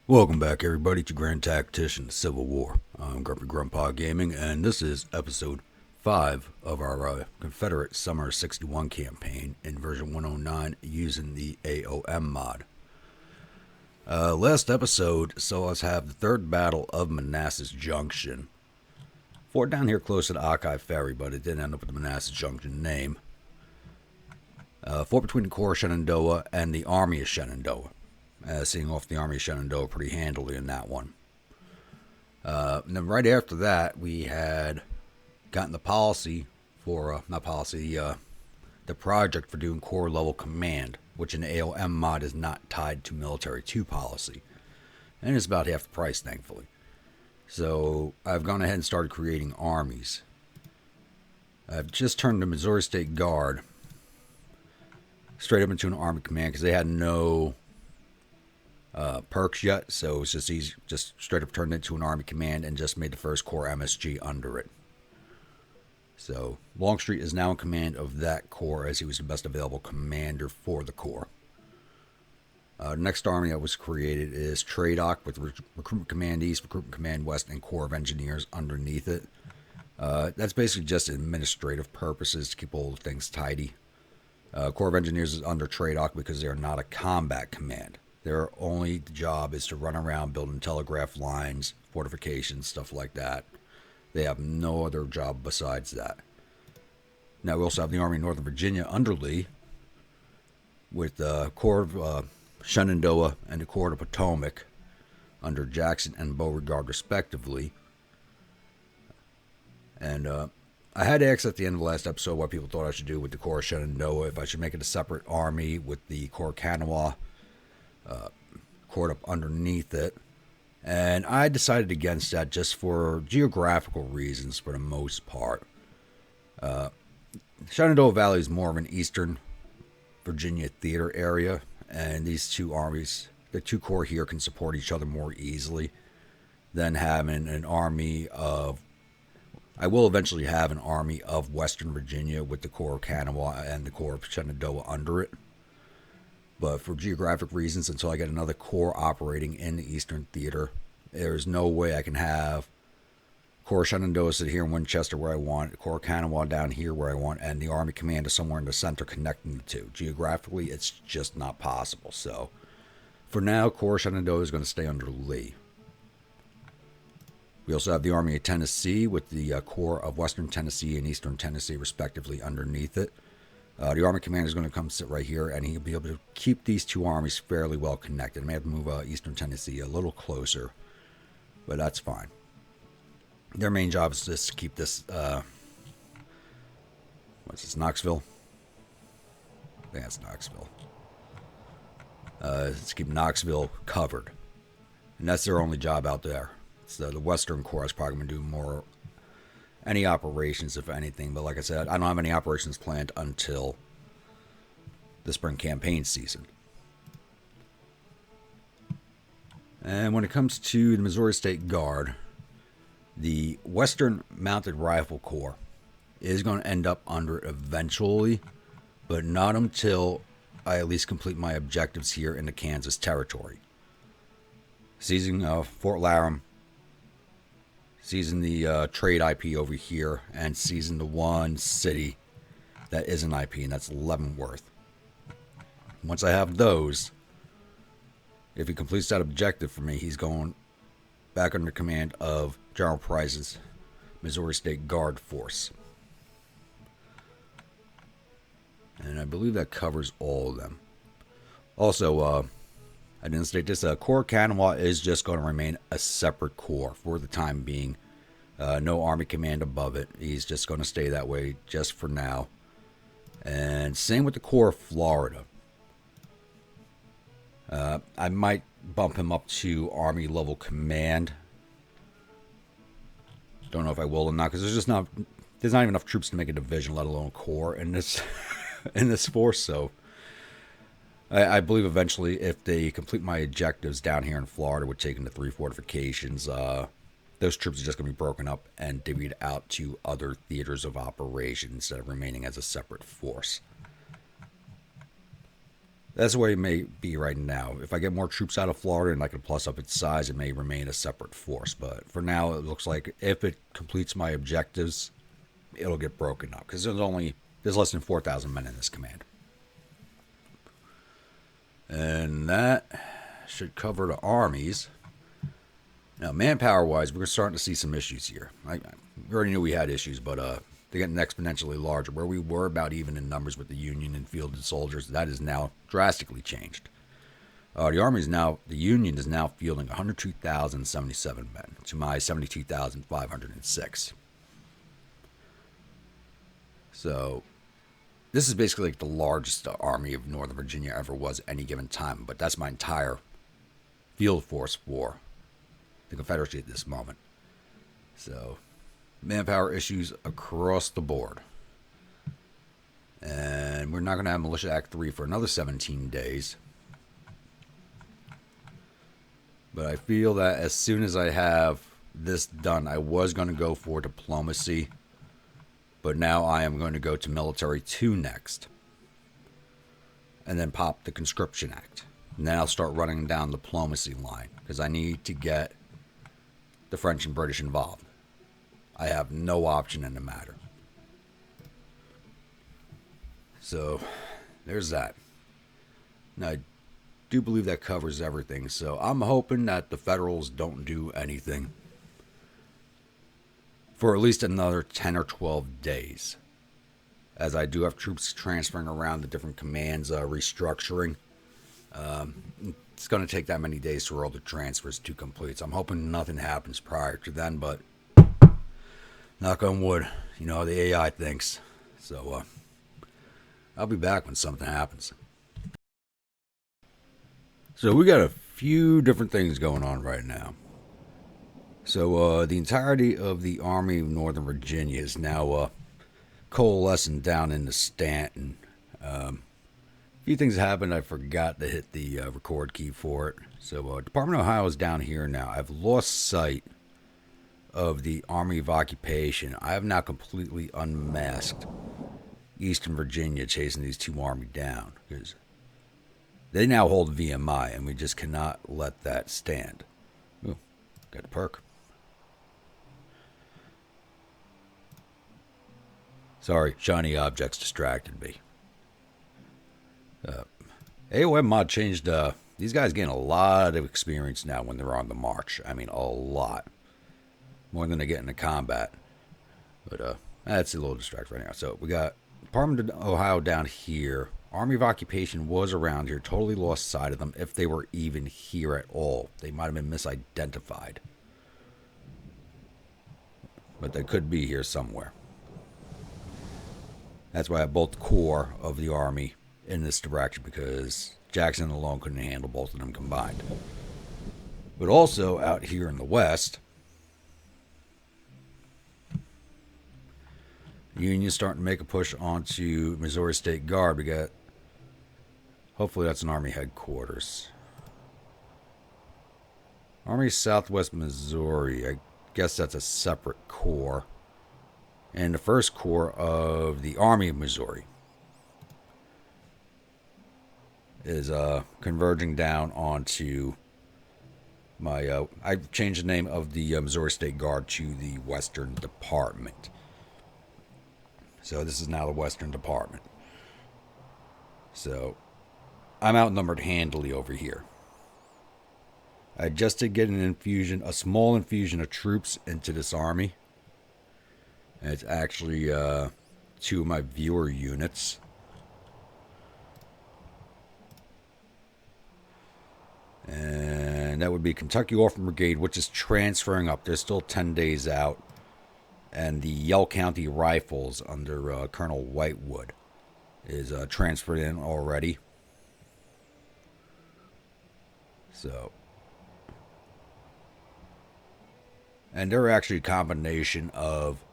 Welcome back, everybody, to Grand Tactician Civil War. I'm Grumpy Grandpa Gaming, and this is episode 5 of our Confederate Summer 61 campaign in version 109 using the A.O.M mod. Last episode saw us have the third battle of Manassas Junction. Fought down here close to the Hawkeye Ferry, but it didn't end up with the Manassas Junction name. Fought between the Corps of Shenandoah and the Army of Shenandoah. Seeing off the Army of Shenandoah pretty handily in that one. And then right after that, we had gotten the policy for, the project for doing Corps level command, which in the A.O.M mod is not tied to military 2 policy. And it's about half the price, thankfully. So I've gone ahead and started creating armies. I've just turned the Missouri State Guard straight up into an Army command because they had no perks yet, so it's just easy, just straight up turned into an Army command and just made the first Corps MSG under it. So Longstreet is now in command of that Corps as he was the best available commander for the Corps. The next army that was created is TRADOC with Recruitment Command East, Recruitment Command West, and Corps of Engineers underneath it. That's basically just administrative purposes to keep all the things tidy. Corps of Engineers is under TRADOC because they are not a combat command. Their only job is to run around building telegraph lines, fortifications, stuff like that. They have no other job besides that. Now we also have the Army of Northern Virginia under Lee, with the Corps of Shenandoah and the Corps of Potomac under Jackson and Beauregard respectively. And I had asked at the end of the last episode what people thought I should do with the Corps of Shenandoah, if I should make it a separate army with the Corps of Kanawha Corps up underneath it, and I decided against that just for geographical reasons for the most part. Shenandoah Valley is more of an eastern Virginia theater area, and these two armies, the two corps here, can support each other more easily than having an army of... I will eventually have an army of Western Virginia with the Corps of Kanawha and the Corps of Shenandoah under it. But for geographic reasons, until I get another corps operating in the Eastern Theater, there's no way I can have Corps Shenandoah sit here in Winchester where I want, Corps Kanawha down here where I want, and the Army Commander somewhere in the center connecting the two. Geographically, it's just not possible. So, for now, Corps Shenandoah is going to stay under Lee. We also have the Army of Tennessee with the Corps of Western Tennessee and Eastern Tennessee respectively underneath it. The Army Commander is going to come sit right here, and he'll be able to keep these two armies fairly well connected. I may have to move Eastern Tennessee a little closer, but that's fine. Their main job is just to keep this, what's this, Knoxville? I think that's Knoxville. Let's keep Knoxville covered. And that's their only job out there. So the Western Corps is probably going to do more... any operations, if anything, but like I said, I don't have any operations planned until the spring campaign season. And when it comes to the Missouri State Guard, the Western Mounted Rifle Corps is going to end up under it eventually, but not until I at least complete my objectives here in the Kansas territory. Seizing Fort Laramie, seizing the trade IP over here, and seizing the one city that is an IP, and that's Leavenworth. Once I have those, if he completes that objective for me, he's going back under command of General Price's Missouri State Guard Force. And I believe that covers all of them. Also, I didn't state this, Corps Kanawha is just going to remain a separate corps for the time being. No Army command above it. He's just going to stay that way just for now. And same with the Corps of Florida. I might bump him up to Army level command. Don't know if I will or not, because there's not even enough troops to make a division, let alone a corps in this in this force. So I believe eventually, if they complete my objectives down here in Florida with taking the 3 fortifications, those troops are just going to be broken up and divvied out to other theaters of operation instead of remaining as a separate force. That's the way it may be right now. If I get more troops out of Florida and I can plus up its size, it may remain a separate force. But for now, it looks like if it completes my objectives, it'll get broken up. Because there's less than 4,000 men in this command. And that should cover the armies. Now, manpower-wise, we're starting to see some issues here. We already knew we had issues, but they're getting exponentially larger. Where we were about even in numbers with the Union and fielded soldiers, that is now drastically changed. The Union is now fielding 102,077 men to my 72,506. So, this is basically like the largest army of Northern Virginia ever was at any given time, but that's my entire field force for the Confederacy at this moment. So, manpower issues across the board. And we're not going to have Militia Act 3 for another 17 days. But I feel that as soon as I have this done, I was going to go for diplomacy. But now I am going to go to Military 2 next. And then pop the Conscription Act. And then I'll start running down the diplomacy line. Because I need to get the French and British involved. I have no option in the matter. So, there's that. Now, I do believe that covers everything. So, I'm hoping that the Federals don't do anything for at least another 10 or 12 days. As I do have troops transferring around the different commands, restructuring. It's going to take that many days for all the transfers to complete. So I'm hoping nothing happens prior to then, but knock on wood, you know how the AI thinks. So I'll be back when something happens. So we got a few different things going on right now. So the entirety of the Army of Northern Virginia is now coalescing down into Stanton. A few things happened. I forgot to hit the record key for it. So Department of Ohio is down here now. I've lost sight of the Army of Occupation. I have now completely unmasked Eastern Virginia chasing these two army down. Because they now hold VMI, and we just cannot let that stand. Ooh, got a perk. Sorry, shiny objects distracted me. A.O.M mod changed. These guys gain a lot of experience now when they're on the march. I mean, a lot. More than they get in the combat. But that's a little distracting right now. So we got Department of Ohio down here. Army of Occupation was around here. Totally lost sight of them if they were even here at all. They might have been misidentified. But they could be here somewhere. That's why I have both corps of the Army in this direction, because Jackson alone couldn't handle both of them combined. But also out here in the west, Union's starting to make a push onto Missouri State Guard. We got, hopefully that's an Army headquarters. Army Southwest Missouri, I guess that's a separate corps. And the first corps of the Army of Missouri is converging down onto my... I've changed the name of the Missouri State Guard to the Western Department. So this is now the Western Department. So I'm outnumbered handily over here. I just did get an infusion, a small infusion of troops into this army. And it's actually two of my viewer units. And that would be Kentucky Orphan Brigade, which is transferring up. They're still 10 days out. And the Yell County Rifles under Colonel Whitewood is transferred in already. So. And they're actually a combination of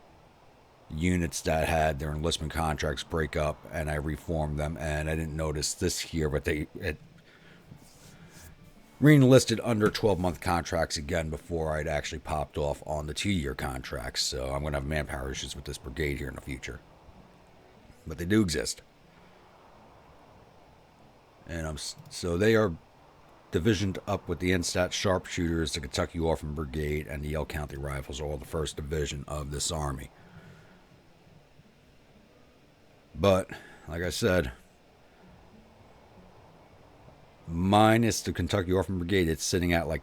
units that had their enlistment contracts break up, and I reformed them. And I didn't notice this here, but it re-enlisted under 12-month contracts again before I'd actually popped off on the 2-year contracts. So I'm going to have manpower issues with this brigade here in the future. But they do exist. And so they are divisioned up with the NSTAT sharpshooters, the Kentucky Orphan Brigade, and the Yell County Rifles, all the first division of this army. But, like I said, minus the Kentucky Orphan Brigade, it's sitting at like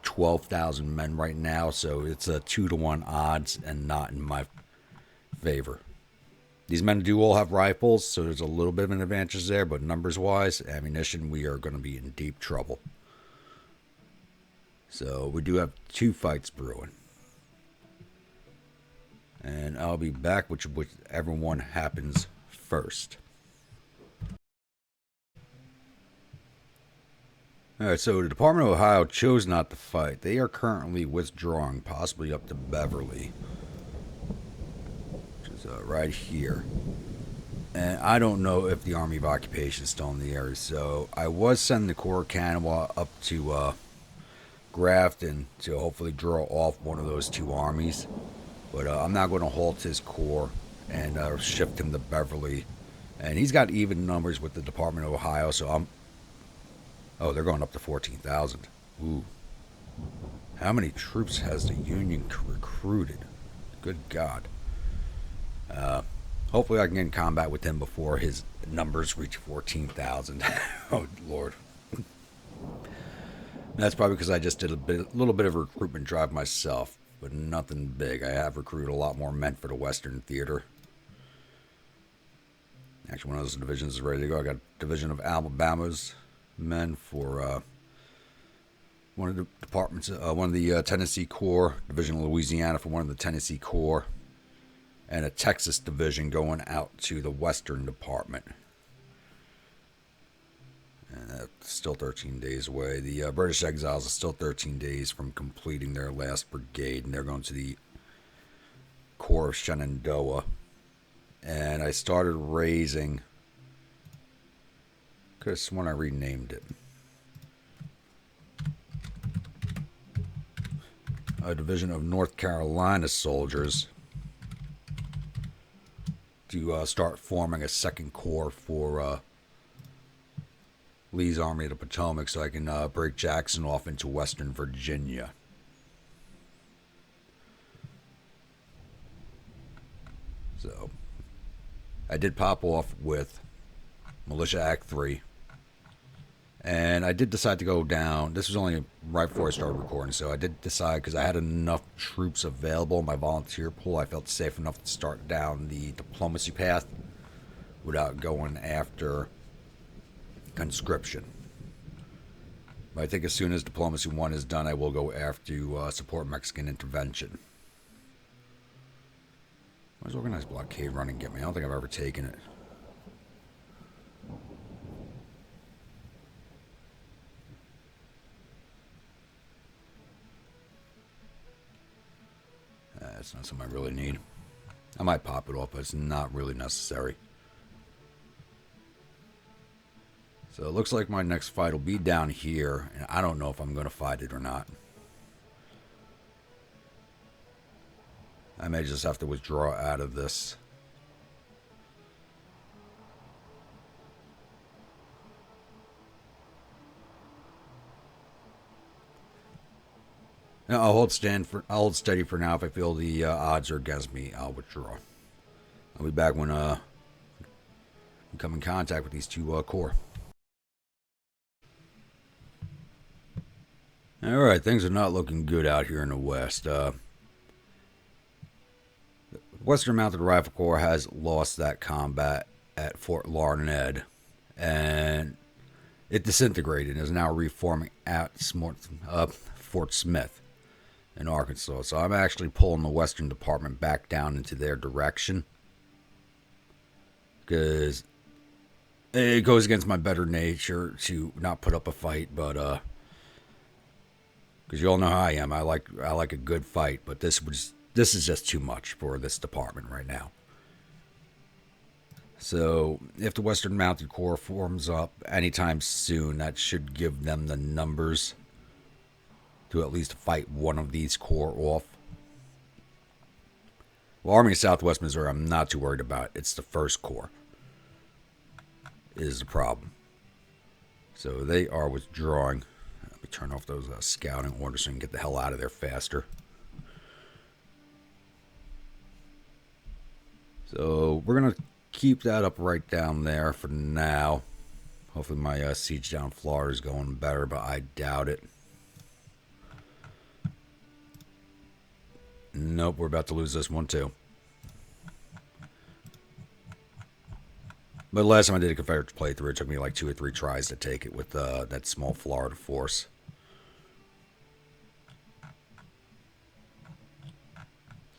12,000 men right now, so it's a 2-to-1 odds and not in my favor. These men do all have rifles, so there's a little bit of an advantage there, but numbers-wise, ammunition, we are going to be in deep trouble. So we do have 2 fights brewing. And I'll be back with whichever one happens first. Alright, so the Department of Ohio chose not to fight. They are currently withdrawing, possibly up to Beverly, which is right here. And I don't know if the Army of Occupation is still in the area, so I was sending the Corps of Kanawha up to Grafton to hopefully draw off one of those 2 armies. But I'm not going to halt his corps and shift him to Beverly. And he's got even numbers with the Department of Ohio, so I'm... Oh, they're going up to 14,000. Ooh. How many troops has the Union recruited? Good God. Hopefully I can get in combat with him before his numbers reach 14,000. Oh, Lord. That's probably because I just did a little bit of a recruitment drive myself, but nothing big. I have recruited a lot more men for the Western Theater. Actually, one of those divisions is ready to go. I got a division of Alabama's men for one of the departments, one of the Tennessee Corps, division of Louisiana for one of the Tennessee Corps, and a Texas division going out to the Western Department. And that's still 13 days away. The British Exiles are still 13 days from completing their last brigade, and they're going to the Corps of Shenandoah. And I started raising... Could have sworn I renamed it. A division of North Carolina soldiers to start forming a second corps for Lee's Army of the Potomac, so I can break Jackson off into Western Virginia. So I did pop off with Militia Act 3. And I did decide to go down. This was only right before I started recording, so I did decide, because I had enough troops available in my volunteer pool, I felt safe enough to start down the diplomacy path without going after conscription. But I think as soon as Diplomacy 1 is done, I will go after support Mexican intervention. What does Organized Blockade Running get me? I don't think I've ever taken it. That's not something I really need. I might pop it off, but it's not really necessary. So it looks like my next fight will be down here, and I don't know if I'm going to fight it or not. I may just have to withdraw out of this. Now, I'll hold steady for now. If I feel the odds are against me, I'll withdraw. I'll be back when we come in contact with these 2 corps. Alright, things are not looking good out here in the West. The Western Mounted Rifle Corps has lost that combat at Fort Larned, and it disintegrated and is now reforming at Fort Smith in Arkansas. So I'm actually pulling the Western Department back down into their direction, because it goes against my better nature to not put up a fight, but because you all know how I am. I like a good fight, but this is just too much for this department right now. So if the Western Mounted Corps forms up anytime soon, that should give them the numbers to at least fight one of these corps off. Well, Army of Southwest Missouri, I'm not too worried about. It's the 1st Corps is the problem. So they are withdrawing. Let me turn off those scouting orders so we can get the hell out of there faster. So we're going to keep that up right down there for now. Hopefully my siege down Florida is going better, but I doubt it. Nope, we're about to lose this one too. But the last time I did a Confederate playthrough, it took me like 2 or 3 tries to take it with that small Florida force.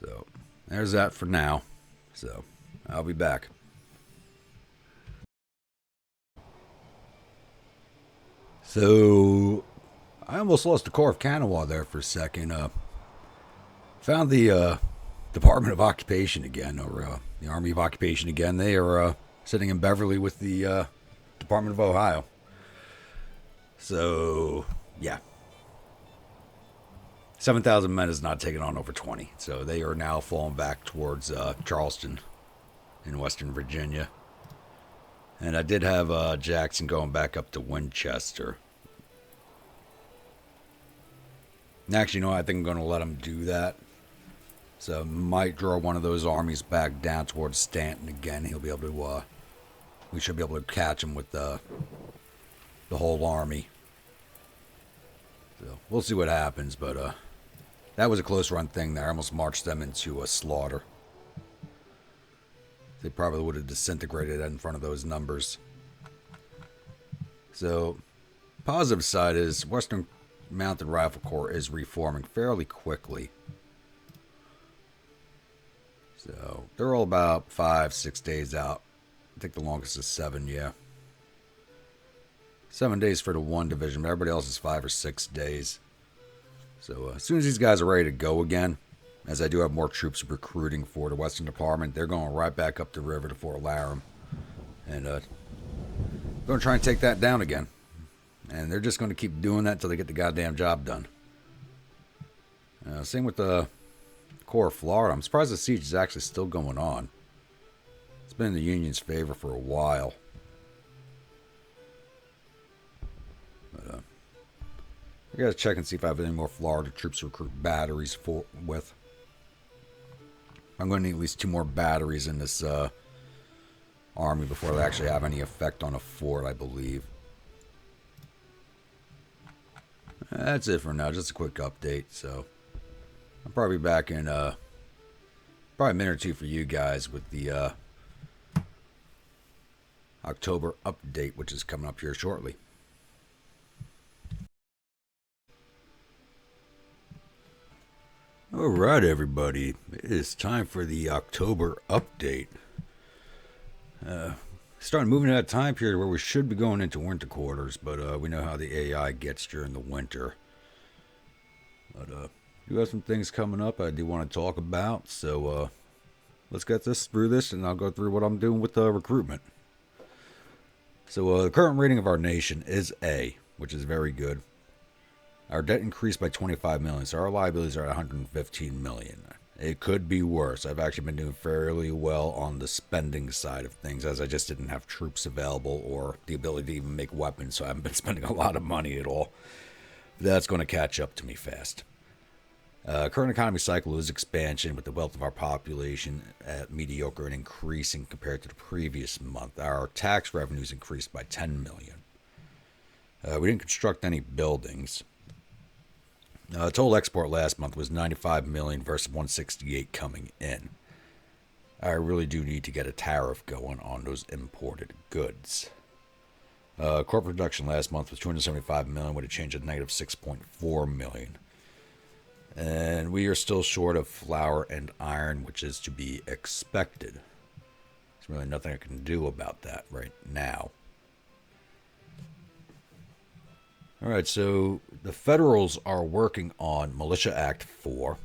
So, there's that for now. So, I'll be back. So, I almost lost the Corps of Kanawha there for a second. Found the Department of Occupation again, or the Army of Occupation again. They are sitting in Beverly with the Department of Ohio. So, yeah. 7,000 men is not taking on over 20. So they are now falling back towards Charleston in Western Virginia. And I did have Jackson going back up to Winchester. And actually, you know what? I think I'm going to let him do that. So might draw one of those armies back down towards Stanton again. He'll be able to... we should be able to catch him with the whole army. So we'll see what happens, but that was a close run thing there. I almost marched them into a slaughter. They probably would have disintegrated in front of those numbers. So, positive side is Western Mounted Rifle Corps is reforming fairly quickly. So, they're all about 5-6 days out. I think the longest is 7, yeah. 7 days for the one division, but everybody else is 5 or 6 days. So as soon as these guys are ready to go again, as I do have more troops recruiting for the Western Department, they're going right back up the river to Fort Laramie. And going to try and take that down again. And they're just going to keep doing that until they get the goddamn job done. Same with the Corps of Florida. I'm surprised the siege is actually still going on. It's been in the Union's favor for a while. But, I gotta check and see if I have any more Florida troops to recruit batteries with. I'm going to need at least 2 more batteries in this army before they actually have any effect on a fort, I believe. That's it for now. Just a quick update. So I'll probably be back in probably a minute or 2 for you guys with the October update, which is coming up here shortly. Alright everybody, it is time for the October update. Starting moving to that time period where we should be going into winter quarters, but we know how the AI gets during the winter. But you have some things coming up I do want to talk about, so let's get through this and I'll go through what I'm doing with the recruitment. So the current rating of our nation is A, which is very good. Our debt increased by 25 million, so our liabilities are at 115 million. It could be worse. I've actually been doing fairly well on the spending side of things, as I just didn't have troops available or the ability to even make weapons, so I haven't been spending a lot of money at all. That's going to catch up to me fast. Current economy cycle is expansion with the wealth of our population at mediocre and increasing compared to the previous month. Our tax revenues increased by 10 million. We didn't construct any buildings. Total export last month was 95 million versus 168 coming in. I really do need to get a tariff going on those imported goods. Corporate production last month was 275 million with a change of negative 6.4 million. And we are still short of flour and iron, which is to be expected. There's really nothing I can do about that right now. Alright, so the Federals are working on Militia Act 4.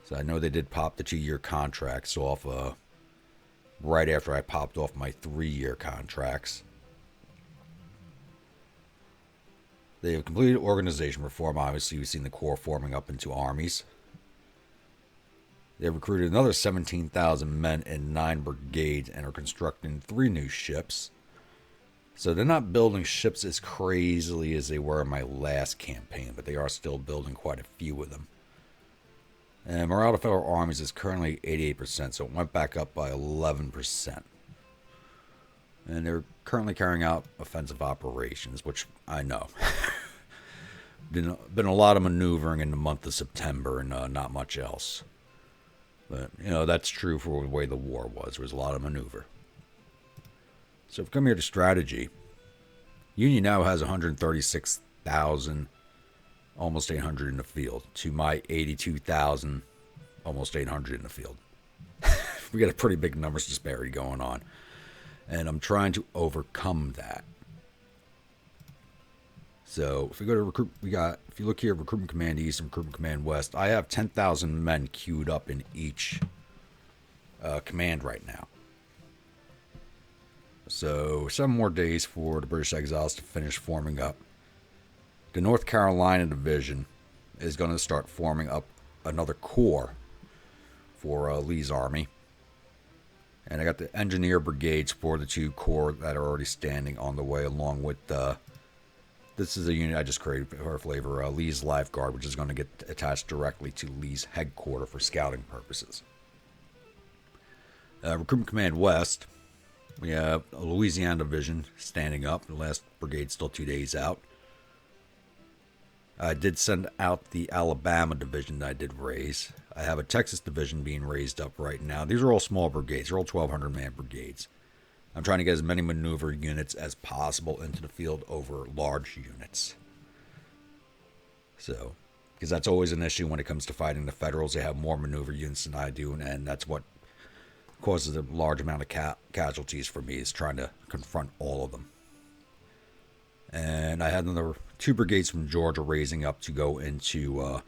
So I know they did pop the 2-year contracts off right after I popped off my 3-year contracts. They have completed organization reform. Obviously, we've seen the Corps forming up into armies. They have recruited another 17,000 men in 9 brigades and are constructing 3 new ships. So they're not building ships as crazily as they were in my last campaign, but they are still building quite a few of them. And morale of federal armies is currently 88%, so it went back up by 11%. And they're currently carrying out offensive operations, which I know. been a lot of maneuvering in the month of September and not much else. But, that's true for the way the war was. There was a lot of maneuver. So if we come here to strategy, Union now has 136,000, almost 800 in the field, to my 82,000, almost 800 in the field. We got a pretty big numbers disparity going on. And I'm trying to overcome that. So if we go to recruit, if you look here, Recruitment Command East and Recruitment Command West, I have 10,000 men queued up in each command right now. So 7 more days for the British Exiles to finish forming up. The North Carolina Division is going to start forming up another corps for Lee's army. And I got the engineer brigades for the 2 corps that are already standing on the way, along with this is a unit I just created for flavor, Lee's Life Guard, which is going to get attached directly to Lee's headquarters for scouting purposes. Recruitment Command West, we have a Louisiana Division standing up. The last brigade's still 2 days out. I did send out the Alabama Division that I did raise. I have a Texas Division being raised up right now. These are all small brigades. They're all 1,200-man brigades. I'm trying to get as many maneuver units as possible into the field over large units. So, because that's always an issue when it comes to fighting the Federals. They have more maneuver units than I do, and that's what causes a large amount of casualties for me, is trying to confront all of them. And I had another 2 brigades from Georgia raising up to go into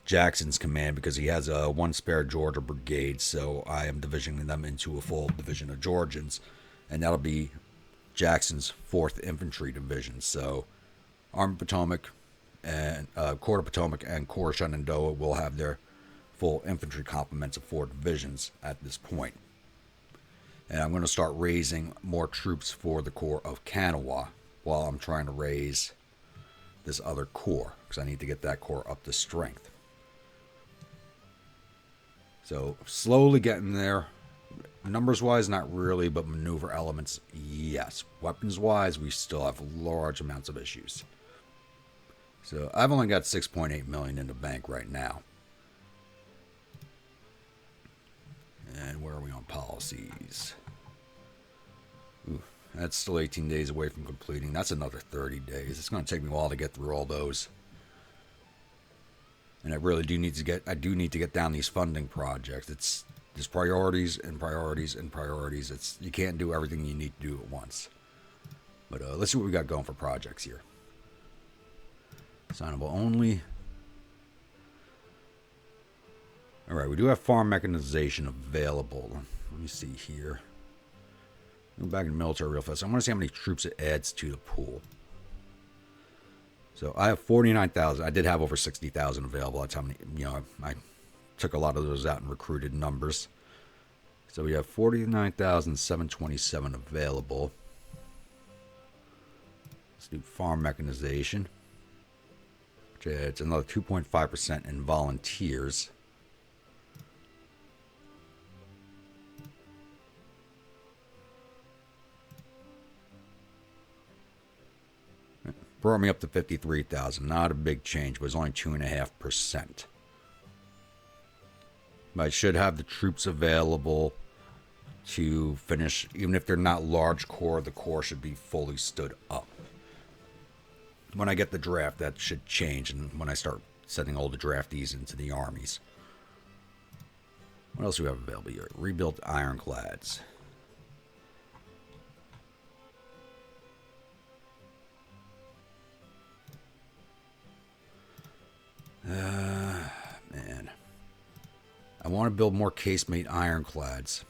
Jackson's command, because he has a 1 spare Georgia brigade, so I am divisioning them into a full division of Georgians, and that'll be Jackson's 4th Infantry Division. So Army Potomac and Corps of Potomac and Corps Shenandoah will have their full infantry complements of 4 divisions at this point. And I'm going to start raising more troops for the Corps of Kanawha while I'm trying to raise this other corps, because I need to get that corps up to strength. So slowly getting there. Numbers wise, not really, but maneuver elements, yes. Weapons wise, we still have large amounts of issues. So I've only got 6.8 million in the bank right now. And where are we on policies? Ooh, that's still 18 days away from completing. That's another 30 days. It's going to take me a while to get through all those. And I really do need to get down these funding projects. There's priorities and priorities and priorities. You can't do everything you need to do at once. But let's see what we got going for projects here. Signable only. All right, we do have farm mechanization available. Let me see here. Go back in the military real fast. I want to see how many troops it adds to the pool. So I have 49,000. I did have over 60,000 available. That's how many, I took a lot of those out in recruited numbers. So we have 49,727 available. Let's do farm mechanization. It's another 2.5% in volunteers. Brought me up to 53,000. Not a big change, but it's only 2.5%. But I should have the troops available to finish. Even if they're not large corps, the corps should be fully stood up. When I get the draft, that should change, and when I start sending all the draftees into the armies. What else do we have available here? Rebuilt ironclads. Man. I want to build more casemate ironclads.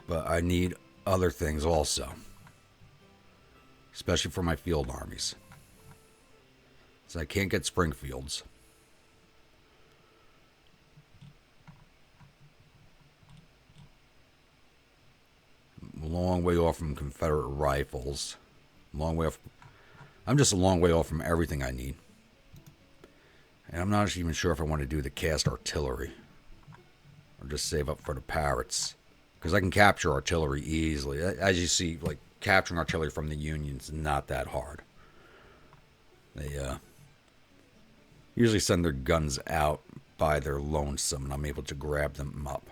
But I need other things also. Especially for my field armies. So I can't get Springfields. long way off from Confederate rifles. Long way off. I'm just a long way off from everything I need. And I'm not even sure if I want to do the cast artillery. Or just save up for the parrots. Because I can capture artillery easily. As you see, like, capturing artillery from the Union's not that hard. They usually send their guns out by their lonesome, and I'm able to grab them up.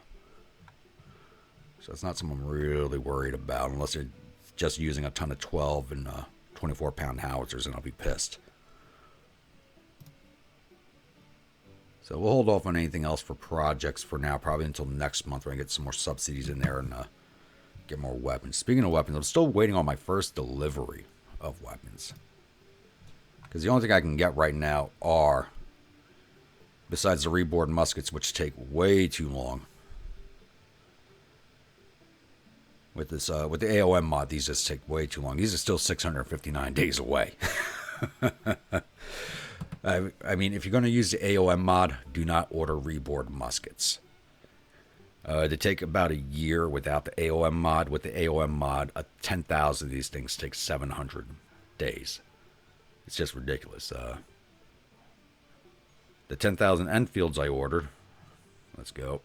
So it's not something I'm really worried about, unless they're just using a ton of 12 and 24-pound howitzers, and I'll be pissed. So we'll hold off on anything else for projects for now, probably until next month when I get some more subsidies in there and get more weapons. Speaking of weapons, I'm still waiting on my first delivery of weapons. Because the only thing I can get right now are, besides the reboard muskets, which take way too long. With this, with the A.O.M mod, these just take way too long. These are still 659 days away. I mean, if you're going to use the A.O.M mod, do not order reboard muskets. They take about a year without the A.O.M mod. With the A.O.M mod, 10,000 of these things take 700 days. It's just ridiculous. The 10,000 Enfields I ordered, let's go,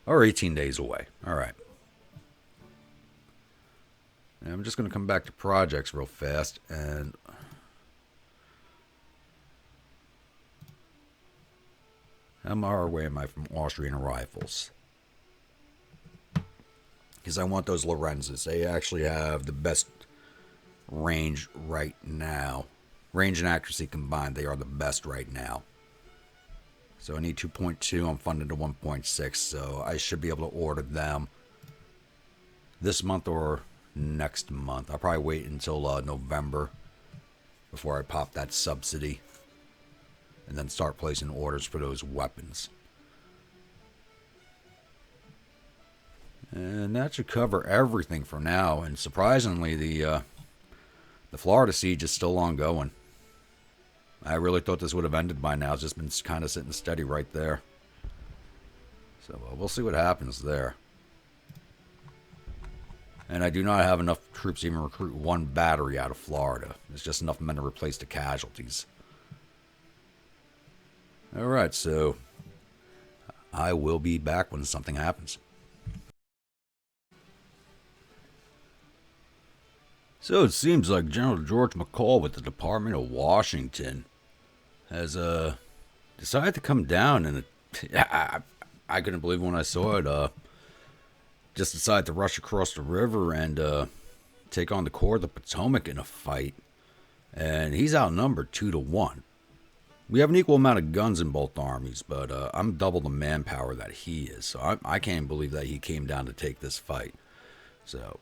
are 18 days away. All right. And I'm just going to come back to projects real fast, and how far away am I from Austrian rifles? Because I want those Lorenzes. They actually have the best range right now. Range and accuracy combined, they are the best right now. So I need 2.2. I'm funded to 1.6, so I should be able to order them this month or next month. I'll probably wait until November before I pop that subsidy and then start placing orders for those weapons. And that should cover everything for now. And surprisingly, the Florida siege is still ongoing. I really thought this would have ended by now. It's just been kind of sitting steady right there. So we'll see what happens there. And I do not have enough troops to even recruit one battery out of Florida. There's just enough men to replace the casualties. Alright, so I will be back when something happens. So it seems like General George McCall with the Department of Washington has decided to come down, and I couldn't believe when I saw it. Just decided to rush across the river and take on the Corps of the Potomac in a fight. And he's outnumbered 2-1. We have an equal amount of guns in both armies, but I'm double the manpower that he is. So I can't believe that he came down to take this fight. So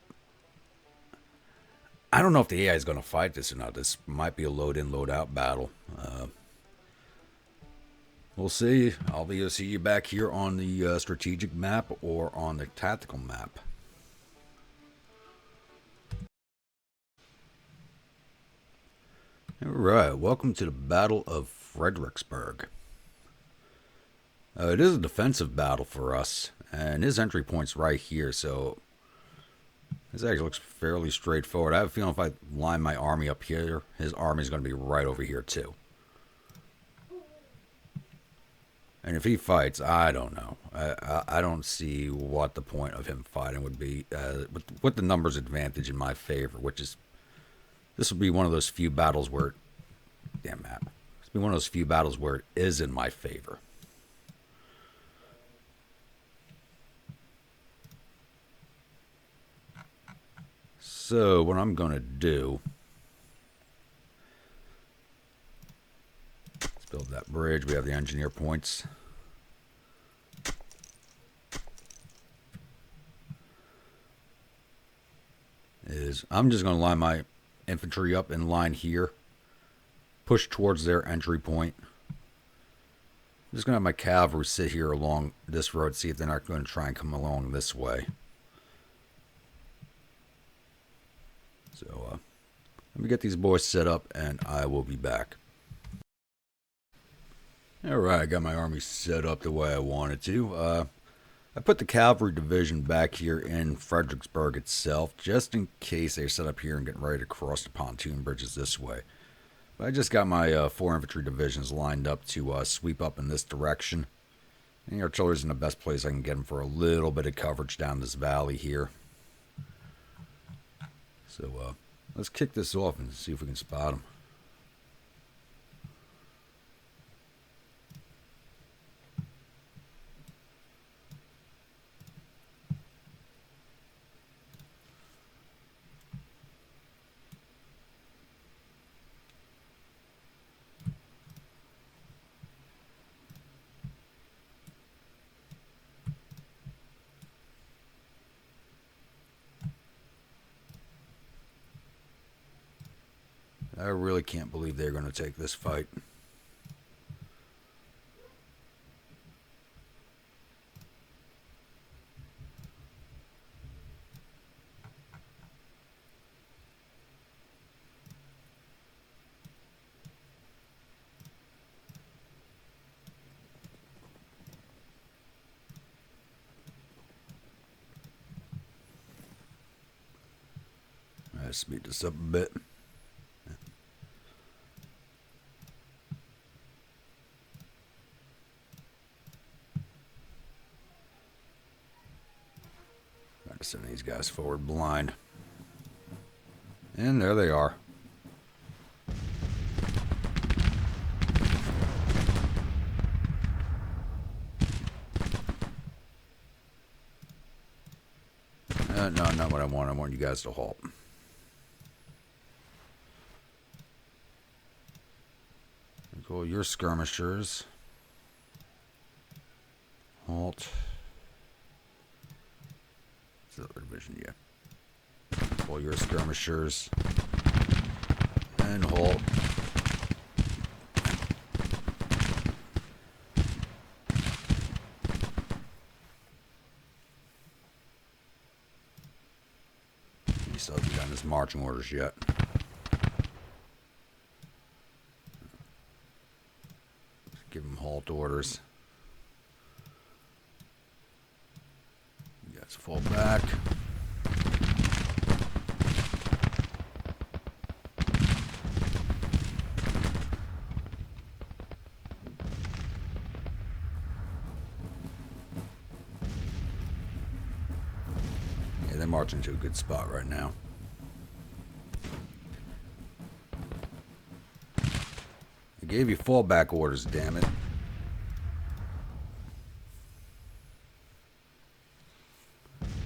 I don't know if the AI is going to fight this or not. This might be a load-in, load-out battle. We'll see. I'll either see you back here on the strategic map or on the tactical map. Alright, welcome to the Battle of Fredericksburg. It is a defensive battle for us, and his entry point's right here, so this actually looks fairly straightforward. I have a feeling if I line my army up here, his army is going to be right over here too. And if he fights, I don't know. I don't see what the point of him fighting would be with the numbers advantage in my favor, which is, this would be one of those few battles where, damn map, this would be one of those few battles where it is in my favor. So what I'm going to do, let's build that bridge. We have the engineer points. I'm just going to line my infantry up in line here, push towards their entry point. I'm just going to have my cavalry sit here along this road, see if they're not going to try and come along this way. So let me get these boys set up and I will be back. Alright, I got my army set up the way I wanted to. I put the cavalry division back here in Fredericksburg itself, just in case they're set up here and getting ready to cross the pontoon bridges this way. But I just got my 4 infantry divisions lined up to sweep up in this direction. And the artillery's in the best place I can get them for a little bit of coverage down this valley here. So let's kick this off and see if we can spot them. I really can't believe they're going to take this fight. Let's speed this up a bit. Send these guys forward blind. And there they are. No, not what I want. I want you guys to halt. Go your skirmishers. Halt. Division, yeah. Pull your skirmishers and halt. He still hasn't gotten his marching orders yet. Give him halt orders. Let's fall back. Yeah, they're marching to a good spot right now. I gave you fallback orders, damn it.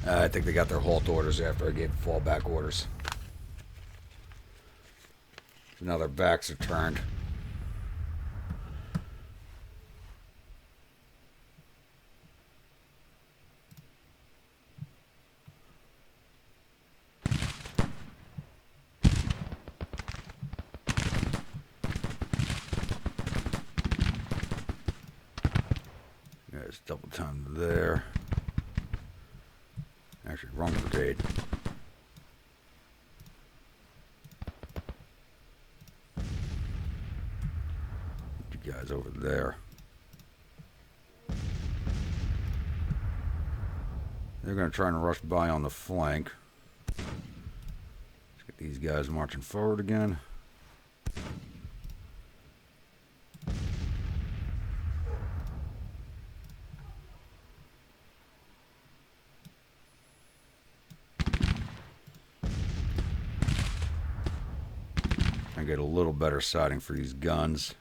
I think they got their halt orders after I gave fallback orders. So now their backs are turned. There's double time there. Actually, wrong brigade. You guys over there. They're going to try and rush by on the flank. Let's get these guys marching forward again. Get a little better sighting for these guns.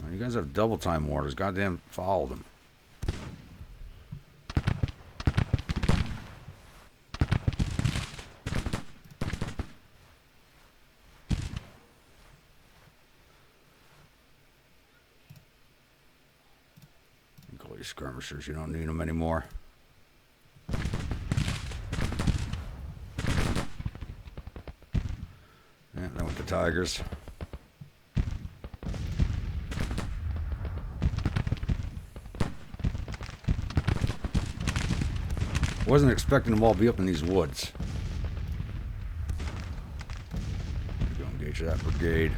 Well, you guys have double time orders. Goddamn, follow them. Skirmishers, you don't need them anymore. Yeah, then with the Tigers. Wasn't expecting them all to be up in these woods. Go engage that brigade.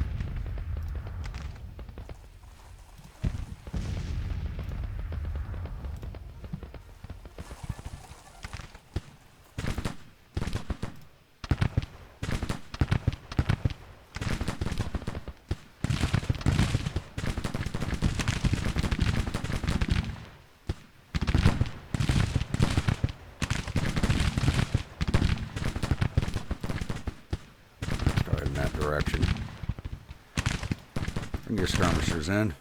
Direction. Bring your skirmishers in.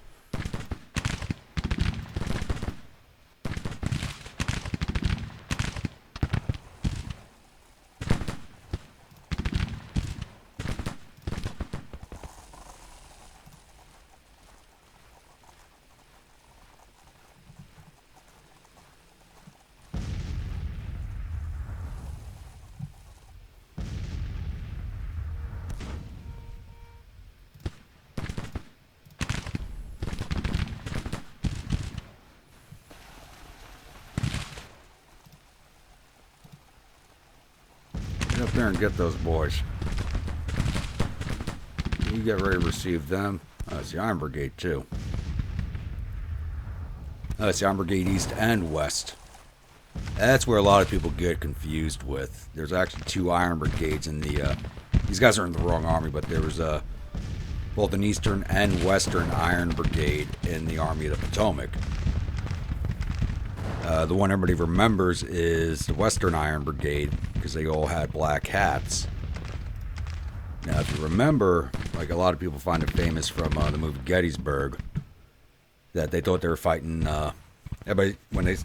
Get up there and get those boys. You get ready to receive them. It's the Iron Brigade too. It's the Iron Brigade East and West. That's where a lot of people get confused with. There's actually two Iron Brigades in the... these guys are in the wrong army, but there was both an Eastern and Western Iron Brigade in the Army of the Potomac. The one everybody remembers is the Western Iron Brigade, because they all had black hats. Now, if you remember, like a lot of people find it famous from the movie Gettysburg, that they thought they were fighting... everybody, when they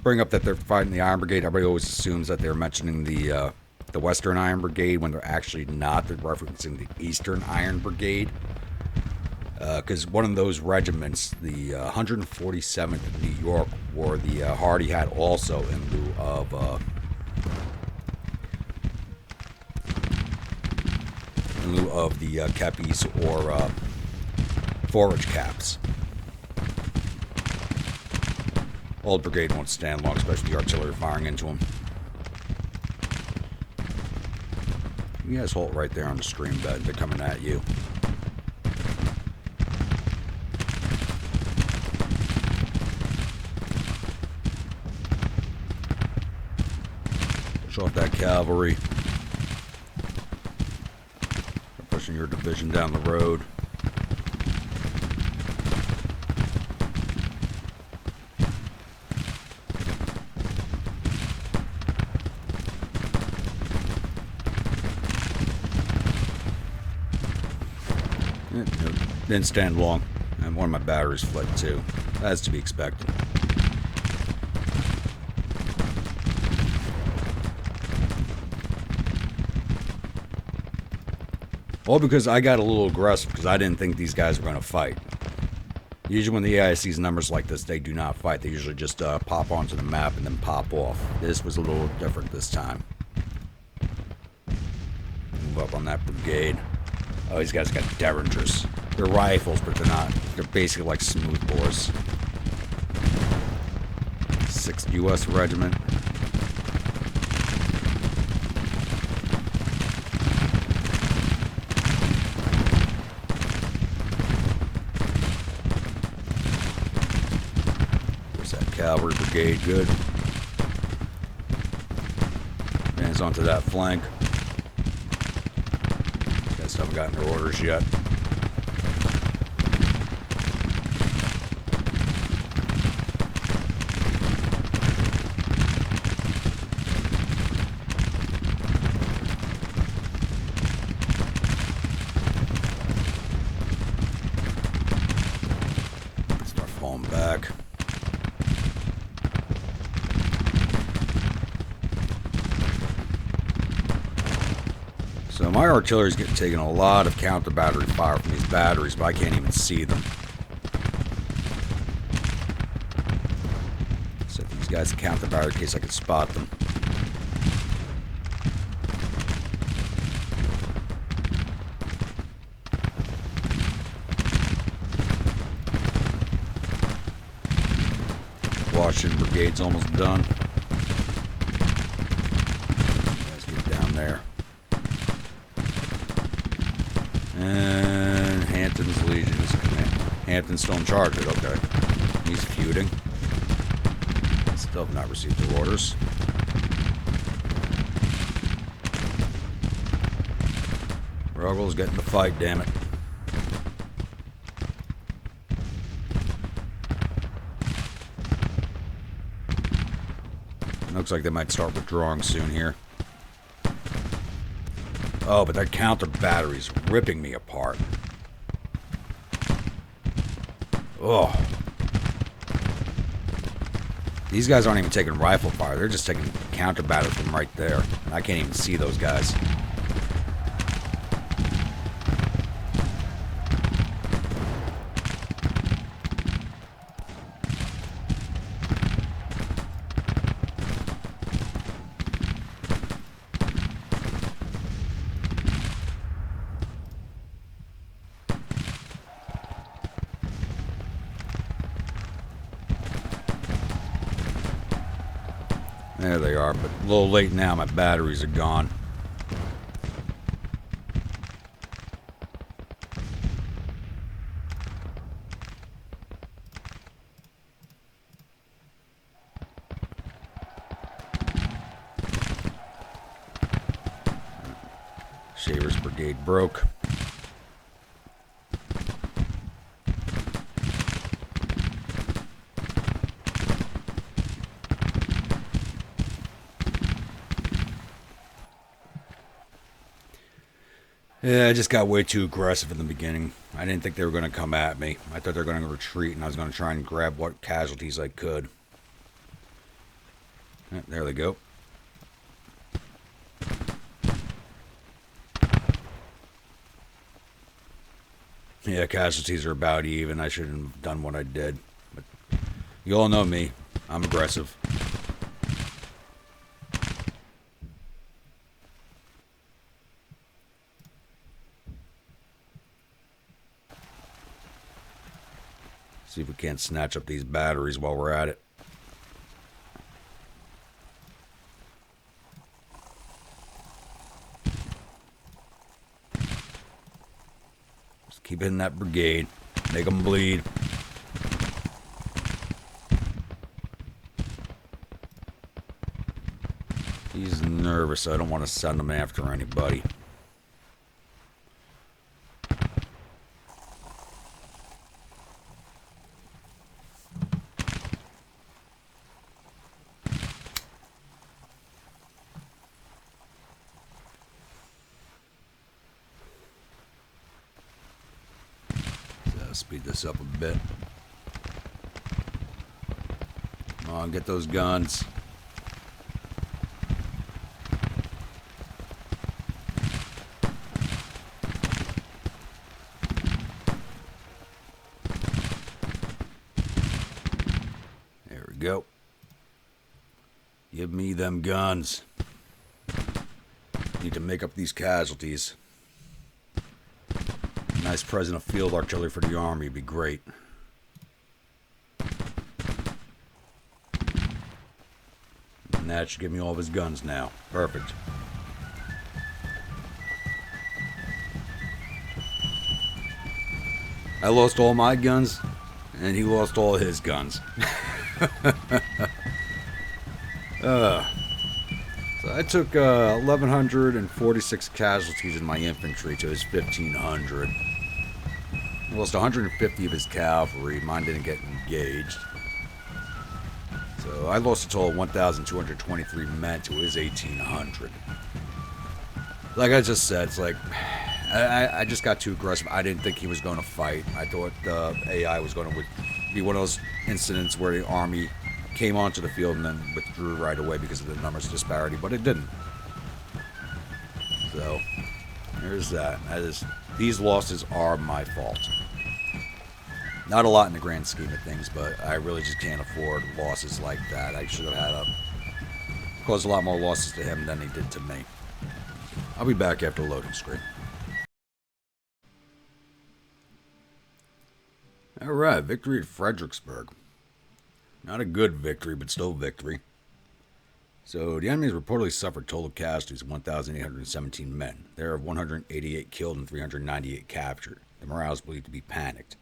bring up that they're fighting the Iron Brigade, everybody always assumes that they're mentioning the Western Iron Brigade, when they're actually not. They're referencing the Eastern Iron Brigade. Because one of those regiments, the 147th New York, wore the Hardy hat also in lieu of the kepis or forage caps. Old brigade won't stand long, especially the artillery firing into them. You guys hold right there on the stream bed. They're coming at you. Push off that cavalry. They're pushing your division down the road. Didn't stand long, and one of my batteries fled too. That's to be expected. All because I got a little aggressive because I didn't think these guys were going to fight. Usually when the AI sees numbers like this, they do not fight. They usually just pop onto the map and then pop off. This was a little different this time. Move up on that brigade. Oh, these guys got derringers. They're rifles, but they're not. They're basically like smoothbores. 6th U.S. Regiment. There's that cavalry brigade. Good. Advance onto that flank. These guys haven't gotten their orders yet. So my artillery's getting taken a lot of counter battery fire from these batteries, but I can't even see them. So if these guys count the battery in case I can spot them. Washington Brigade's almost done. Hampton's still in charge of it. Okay. He's feuding. Still have not received their orders. Ruggles getting the fight, damn it. Looks like they might start withdrawing soon here. Oh, but that counter battery's ripping me apart. Oh. These guys aren't even taking rifle fire. They're just taking counter battery from right there. And I can't even see those guys. There they are, but a little late now. My batteries are gone. Shaver's brigade broke. Yeah, I just got way too aggressive in the beginning. I didn't think they were going to come at me. I thought they were going to retreat, and I was going to try and grab what casualties I could. There they go. Yeah, casualties are about even. I shouldn't have done what I did. But you all know me. I'm aggressive. See if we can't snatch up these batteries while we're at it. Just keep hitting that brigade. Make them bleed. He's nervous, so I don't want to send him after anybody. Speed this up a bit. Come on, get those guns. There we go. Give me them guns. Need to make up these casualties. Nice present of field artillery for the army would be great. And that should give me all of his guns now. Perfect. I lost all my guns, and he lost all his guns. So I took 1,146 casualties in my infantry to his 1,500. He lost 150 of his cavalry. Mine didn't get engaged. So I lost a total of 1,223 men to his 1,800. Like I just said, it's like I just got too aggressive. I didn't think he was going to fight. I thought the AI was going to be one of those incidents where the army came onto the field and then withdrew right away because of the numbers disparity, but it didn't. So there's that. These losses are my fault. Not a lot in the grand scheme of things, but I really just can't afford losses like that. I should have caused a lot more losses to him than he did to me. I'll be back after loading screen. Alright, victory at Fredericksburg. Not a good victory, but still victory. So the enemy has reportedly suffered total casualties of 1,817 men. There are 188 killed and 398 captured. The morale is believed to be panicked.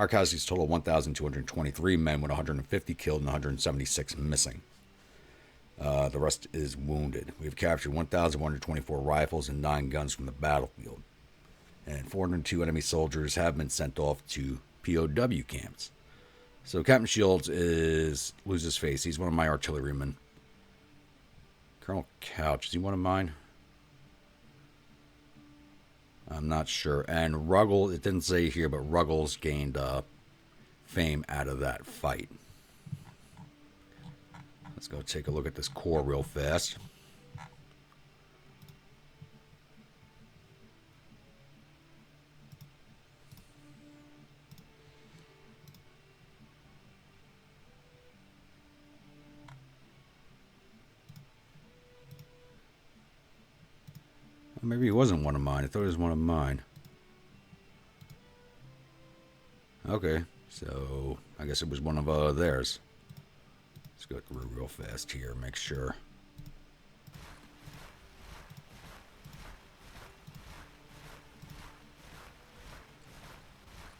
Our casualties total 1,223 men with 150 killed and 176 missing. The rest is wounded. We have captured 1,124 rifles and 9 guns from the battlefield. And 402 enemy soldiers have been sent off to POW camps. So Captain Shields loses his face. He's one of my artillerymen. Colonel Couch, is he one of mine? I'm not sure. And Ruggles, it didn't say here, but Ruggles gained fame out of that fight. Let's go take a look at this corps real fast. Maybe he wasn't one of mine. I thought he was one of mine. Okay, so I guess it was one of theirs. Let's go through real fast here, make sure.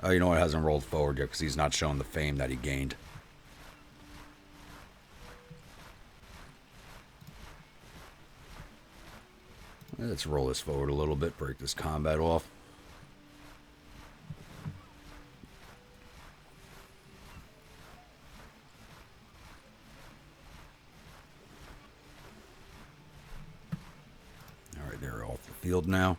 Oh, you know what? It hasn't rolled forward yet because he's not showing the fame that he gained. Let's roll this forward a little bit, break this combat off. Alright, they're off the field now.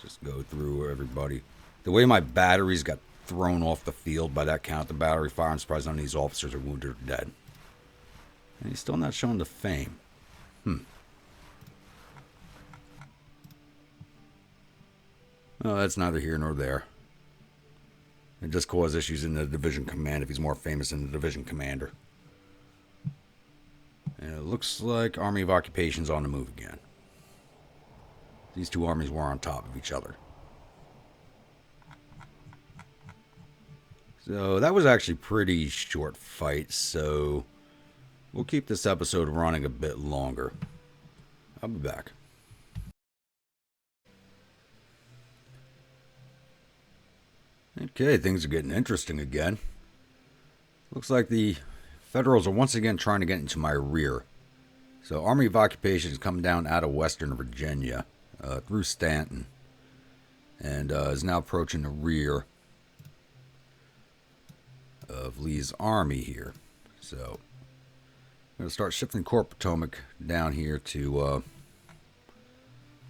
Just go through everybody. The way my batteries got thrown off the field by that count, the battery fire, I'm surprised none of these officers are wounded or dead. And he's still not showing the fame. Well, that's neither here nor there. It just caused issues in the division command if he's more famous than the division commander. And it looks like Army of Occupation's on the move again. These two armies were on top of each other. So that was actually a pretty short fight, so we'll keep this episode running a bit longer. I'll be back. Okay, things are getting interesting again. Looks like the Federals are once again trying to get into my rear. So Army of Occupation is coming down out of Western Virginia through Stanton and is now approaching the rear of Lee's army here. So I'm going to start shifting Corps Potomac down here to,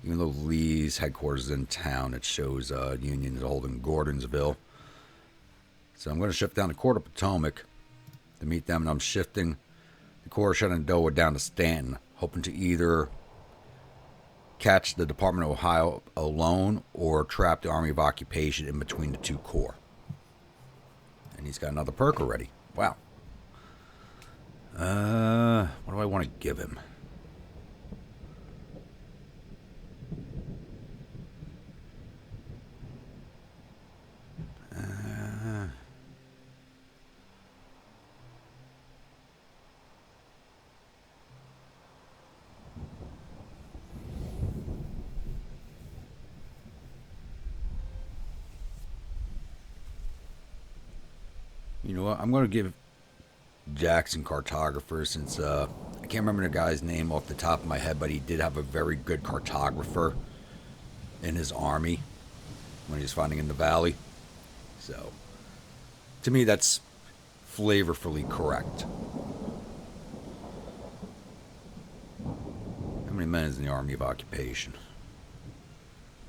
even though Lee's headquarters is in town, it shows Union is holding Gordonsville. So I'm going to shift down to Corps Potomac to meet them, and I'm shifting the Corps of Shenandoah down to Stanton, hoping to either catch the Department of Ohio alone or trap the Army of Occupation in between the two corps. And he's got another perk already. Wow. What do I want to give him? You know what? I'm going to give Jackson cartographer since I can't remember the guy's name off the top of my head, but he did have a very good cartographer in his army when he was fighting in the valley. So, to me, that's flavorfully correct. How many men is in the Army of Occupation?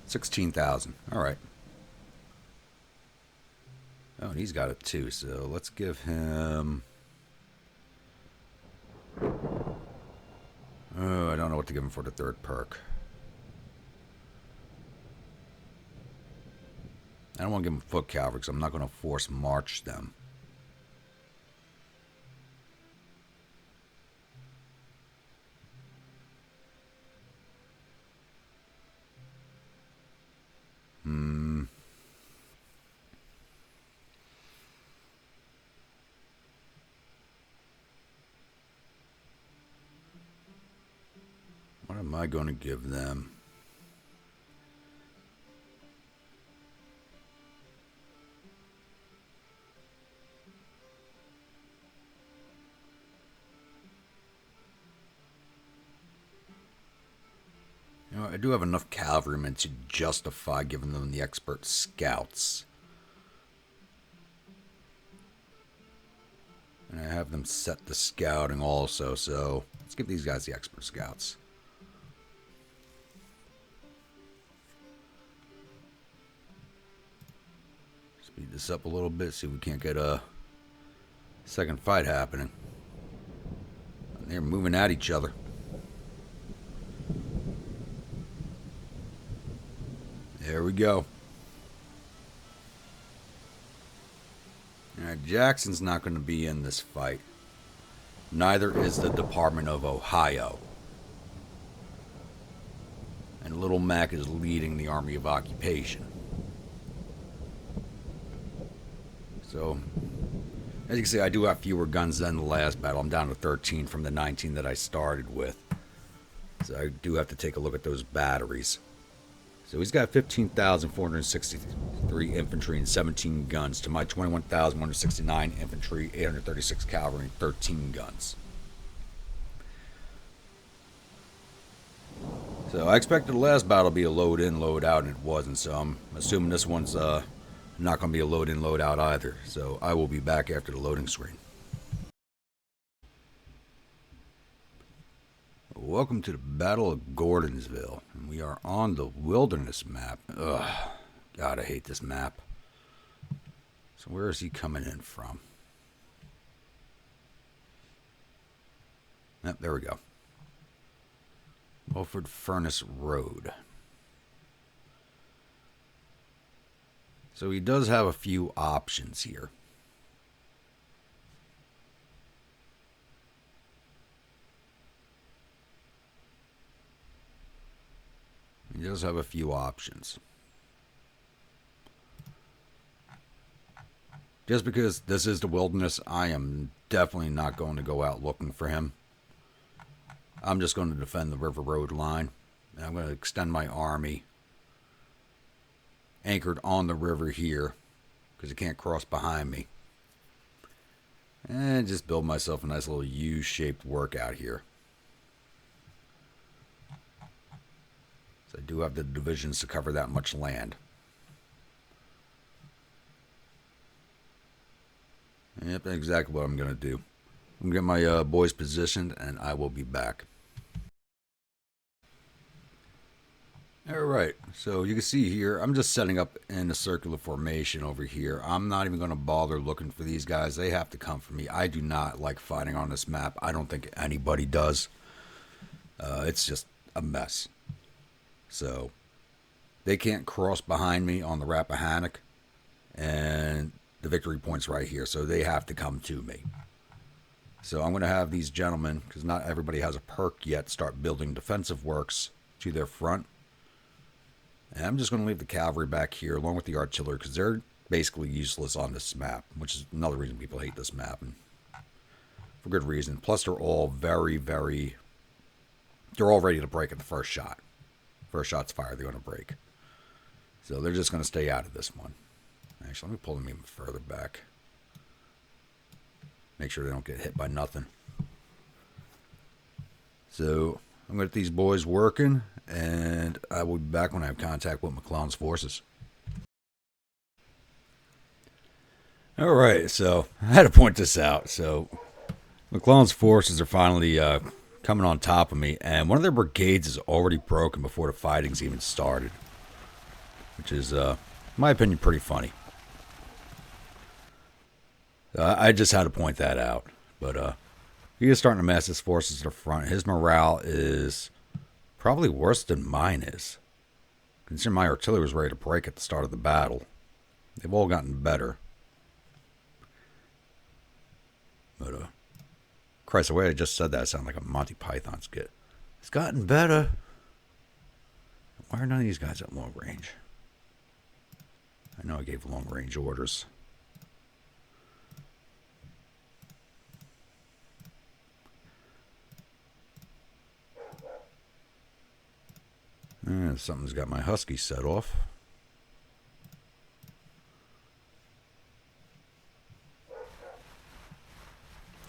16,000. All right. Oh, and he's got it too, so let's give him... Oh, I don't know what to give him for the third perk. I don't want to give him foot cavalry because I'm not going to force march them. What am I going to give them? You know, I do have enough cavalrymen to justify giving them the expert scouts. And I have them set the scouting also, so let's give these guys the expert scouts. Speed this up a little bit, see if we can't get a second fight happening. They're moving at each other. There we go. Alright, Jackson's not going to be in this fight. Neither is the Department of Ohio. And Little Mac is leading the Army of Occupation. So, as you can see, I do have fewer guns than the last battle. I'm down to 13 from the 19 that I started with. So I do have to take a look at those batteries. So he's got 15,463 infantry and 17 guns to my 21,169 infantry, 836 cavalry, and 13 guns. So I expected the last battle to be a load in, load out, and it wasn't. So I'm assuming this one's not going to be a load in, load out either. So I will be back after the loading screen. Welcome to the Battle of Gordonsville. And we are on the Wilderness map. Ugh. God, I hate this map. So where is he coming in from? Yep, there we go. Wilford Furnace Road. So he does have a few options here. He does have a few options. Just because this is the wilderness, I am definitely not going to go out looking for him. I'm just going to defend the River Road line. And I'm going to extend my army anchored on the river here because it can't cross behind me. And just build myself a nice little U-shaped workout here. I do have the divisions to cover that much land. Yep, that's exactly what I'm going to do. I'm going to get my boys positioned, and I will be back. Alright, so you can see here, I'm just setting up in a circular formation over here. I'm not even going to bother looking for these guys. They have to come for me. I do not like fighting on this map. I don't think anybody does. It's just a mess. So, they can't cross behind me on the Rappahannock, and the victory point's right here, so they have to come to me. So I'm going to have these gentlemen, because not everybody has a perk yet, start building defensive works to their front. And I'm just going to leave the cavalry back here, along with the artillery, because they're basically useless on this map, which is another reason people hate this map, and for good reason. Plus, they're all they're all ready to break at the first shot. First shot's fired, they're going to break. So they're just going to stay out of this one. Actually, let me pull them even further back. Make sure they don't get hit by nothing. So I'm going to get these boys working, and I will be back when I have contact with McClellan's forces. Alright, so I had to point this out. So McClellan's forces are finally coming on top of me, and one of their brigades is already broken before the fighting's even started, which is, in my opinion, pretty funny. I just had to point that out, but he is starting to mass his forces to the front. His morale is probably worse than mine is, considering my artillery was ready to break at the start of the battle. They've all gotten better, but Christ, the way I just said that sounded like a Monty Python skit. It's gotten better. Why are none of these guys at long range? I know I gave long range orders. Something's got my husky set off.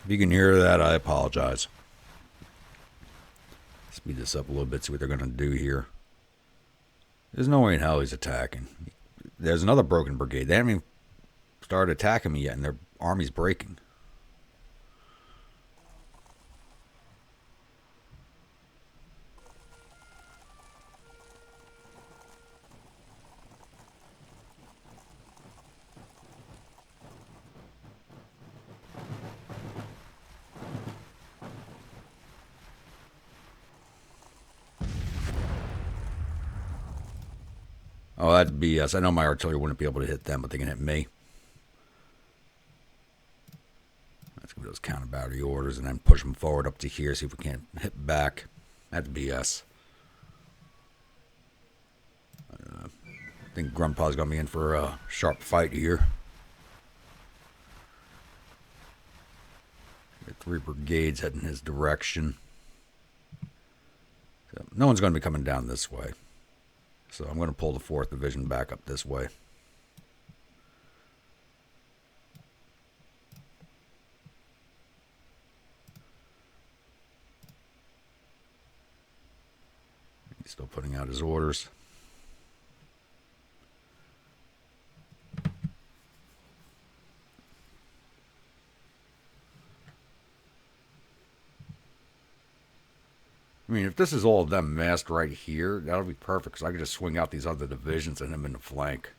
If you can hear that, I apologize. Speed this up a little bit, see what they're going to do here. There's no way in hell he's attacking. There's another broken brigade. They haven't even started attacking me yet, and their army's breaking. Oh, that's BS. I know my artillery wouldn't be able to hit them, but they can hit me. Let's give those counter battery orders and then push them forward up to here, see if we can't hit back. That's BS. I think Grandpa's going to be in for a sharp fight here. Got 3 brigades heading his direction. So no one's going to be coming down this way. So I'm going to pull the 4th Division back up this way. He's still putting out his orders. I mean, if this is all of them massed right here, that'll be perfect, because I can just swing out these other divisions and hit them in the flank.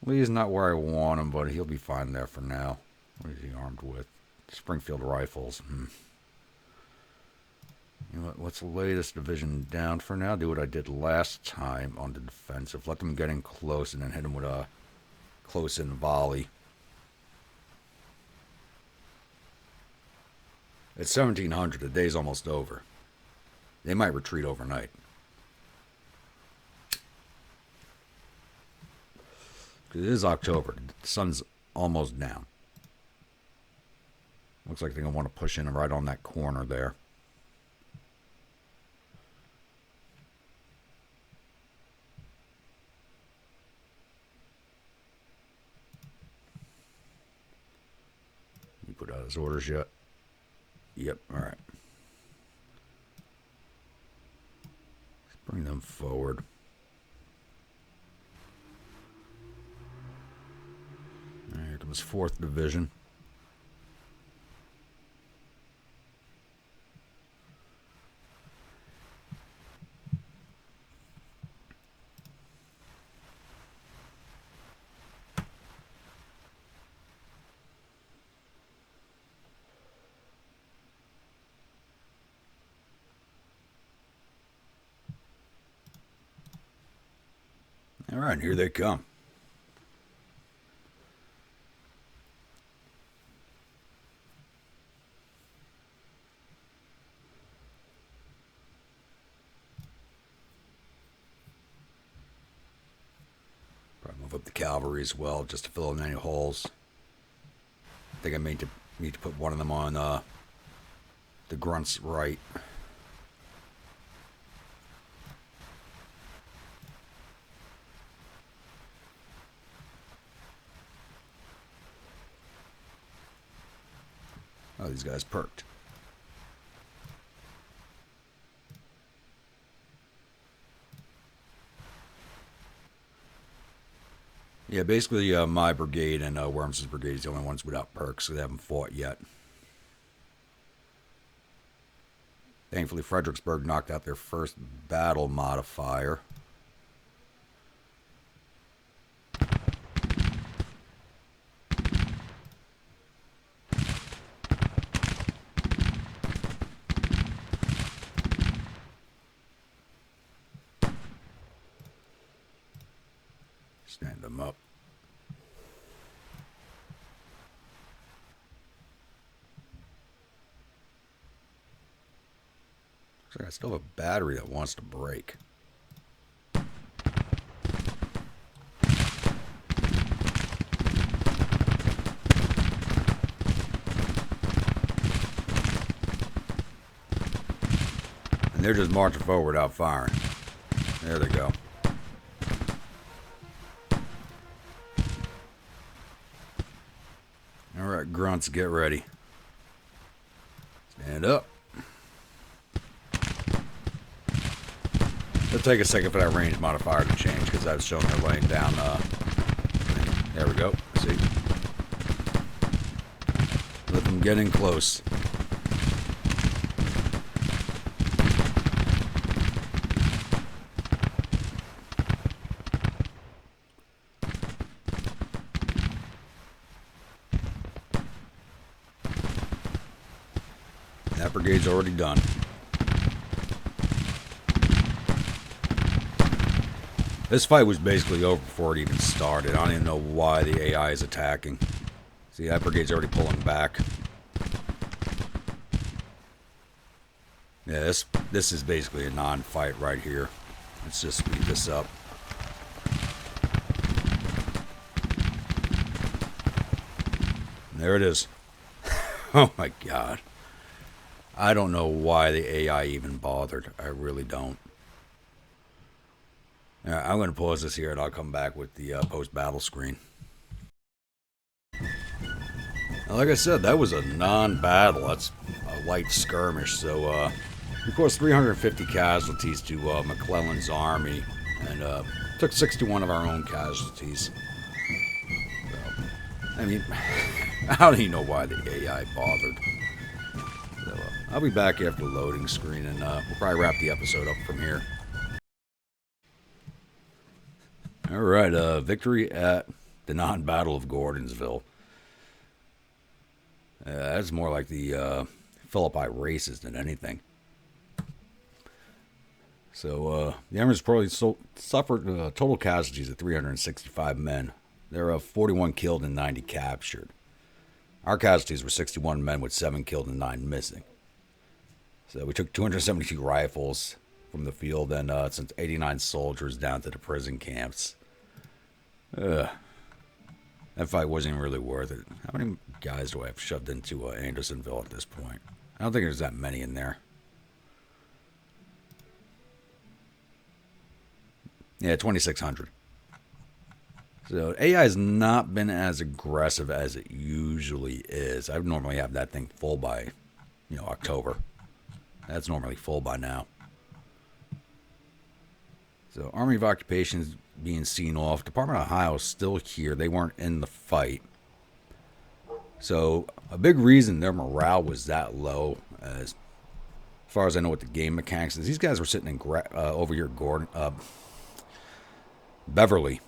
Lee's not where I want him, but he'll be fine there for now. What is he armed with? Springfield rifles. You know what, what's the latest division down for now? Do what I did last time on the defensive. Let them get in close and then hit them with a close-in volley. It's 1700. The day's almost over. They might retreat overnight. It is October. The sun's almost down. Looks like they're going to want to push in right on that corner there. Put out his orders yet? Yep, alright. Let's bring them forward. Here comes 4th Division. All right, here they come. Probably move up the cavalry as well, just to fill in any holes. I think I need to put one of them on the grunts right. Oh, these guys perked. Yeah, basically my brigade and Worms' brigade is the only ones without perks, so they haven't fought yet. Thankfully, Fredericksburg knocked out their first battle modifier. Stand them up. Looks like I still have a battery that wants to break. And they're just marching forward without firing. There they go. Alright, grunts, get ready. Stand up. It'll take a second for that range modifier to change because I was showing her laying down. There we go. See? Let them get in close. That brigade's already done. This fight was basically over before it even started. I don't even know why the AI is attacking. See, that brigade's already pulling back. Yeah, this is basically a non-fight right here. Let's just speed this up. And there it is. Oh my god. I don't know why the AI even bothered. I really don't. Right, I'm going to pause this here and I'll come back with the post-battle screen. Now, like I said, that was a non-battle. That's a light skirmish. So, we caused 350 casualties to McClellan's army and took 61 of our own casualties. So, I mean, I don't even know why the AI bothered. So, I'll be back after the loading screen and we'll probably wrap the episode up from here. Alright, victory at the non-battle of Gordonsville. That's more like the Philippi races than anything. So, the Emirates probably suffered total casualties of 365 men. There are 41 killed and 90 captured. Our casualties were 61 men with 7 killed and 9 missing. So we took 272 rifles from the field and sent 89 soldiers down to the prison camps. That fight wasn't even really worth it. How many guys do I have shoved into Andersonville at this point? I don't think there's that many in there. Yeah, 2,600. So AI has not been as aggressive as it usually is. I would normally have that thing full by, October. That's normally full by now. So Army of Occupation is being seen off. Department of Ohio is still here. They weren't in the fight. So a big reason their morale was that low, as far as I know what the game mechanics is, these guys were sitting in over here Beverly.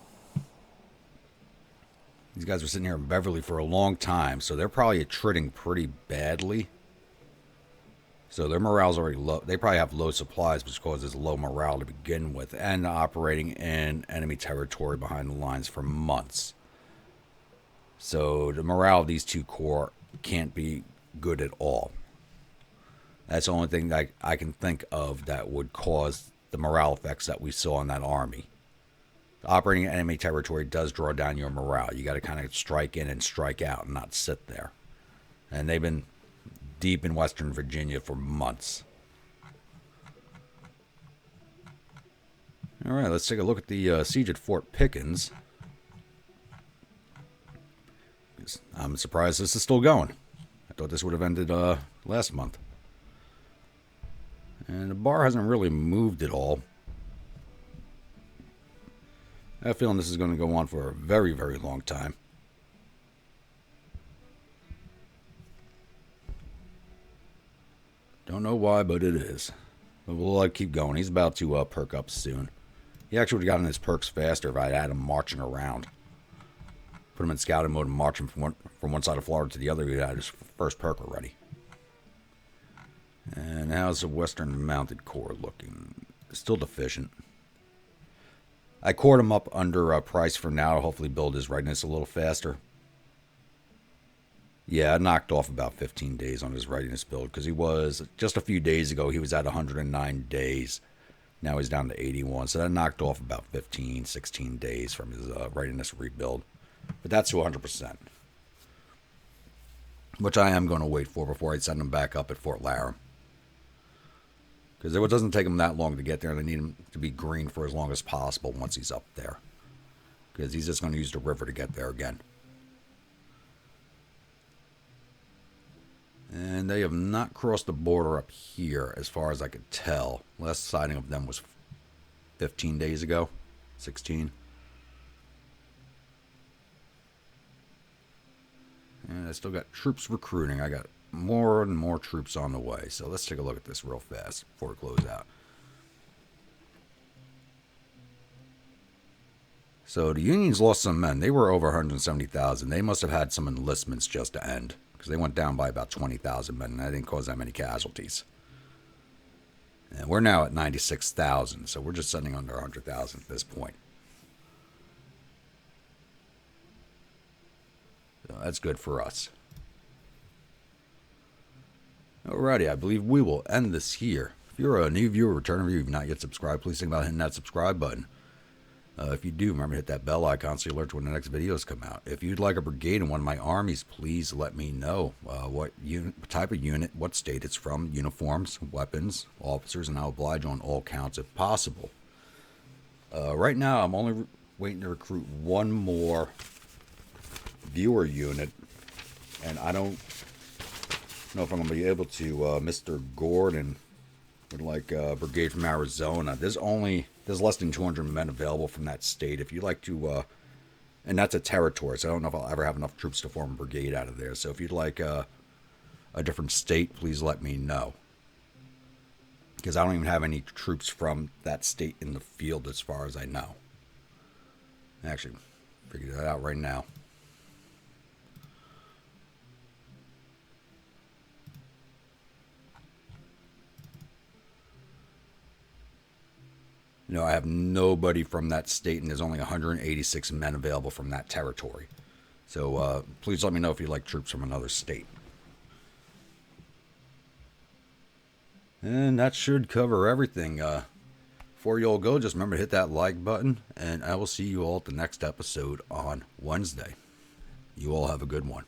These guys were sitting here in Beverly for a long time, so they're probably attriting pretty badly. So their morale's already low. They probably have low supplies, which causes low morale to begin with, and operating in enemy territory behind the lines for months. So the morale of these two corps can't be good at all. That's the only thing that I can think of that would cause the morale effects that we saw in that army. Operating in enemy territory does draw down your morale. You got to kind of strike in and strike out and not sit there. And they've been deep in Western Virginia for months. All right, let's take a look at the siege at Fort Pickens. I'm surprised this is still going. I thought this would have ended last month. And the bar hasn't really moved at all. I have a feeling this is going to go on for a very, very long time. Don't know why, but it is. But we'll keep going. He's about to perk up soon. He actually would have gotten his perks faster if I had him marching around. Put him in scouting mode and march him from one side of Florida to the other. He had his first perk already. And how's the Western Mounted Corps looking? Still deficient. I cored him up under price for now to hopefully build his readiness a little faster. Yeah, I knocked off about 15 days on his readiness build because he was, just a few days ago, he was at 109 days. Now he's down to 81. So that knocked off about 15, 16 days from his readiness rebuild. But that's to 100%. Which I am going to wait for before I send him back up at Fort Laram. Because it doesn't take him that long to get there. They need him to be green for as long as possible once he's up there. Because he's just going to use the river to get there again. And they have not crossed the border up here, as far as I could tell. Last sighting of them was 15 days ago. 16. And I still got troops recruiting. I got more and more troops on the way. So let's take a look at this real fast before we close out. So the Unions lost some men. They were over 170,000. They must have had some enlistments just to end, because they went down by about 20,000 men, and that didn't cause that many casualties. And we're now at 96,000, so we're just sending under 100,000 at this point. So that's good for us. Alrighty, I believe we will end this here. If you're a new viewer, returning viewer, you've not yet subscribed, please think about hitting that subscribe button. If you do, remember to hit that bell icon so you're alerted when the next videos come out. If you'd like a brigade in one of my armies, please let me know what type of unit, what state it's from, uniforms, weapons, officers, and I'll oblige on all counts if possible. Right now, I'm only waiting to recruit one more viewer unit, and I don't know if I'm going to be able to. Mr. Gordon would like a brigade from Arizona. There's less than 200 men available from that state. If you'd like to, and that's a territory, so I don't know if I'll ever have enough troops to form a brigade out of there. So if you'd like a different state, please let me know. Because I don't even have any troops from that state in the field as far as I know. Actually, figure that out right now. You know, I have nobody from that state, and there's only 186 men available from that territory. So please let me know if you'd like troops from another state. And that should cover everything. Before you all go, just remember to hit that like button, and I will see you all at the next episode on Wednesday. You all have a good one.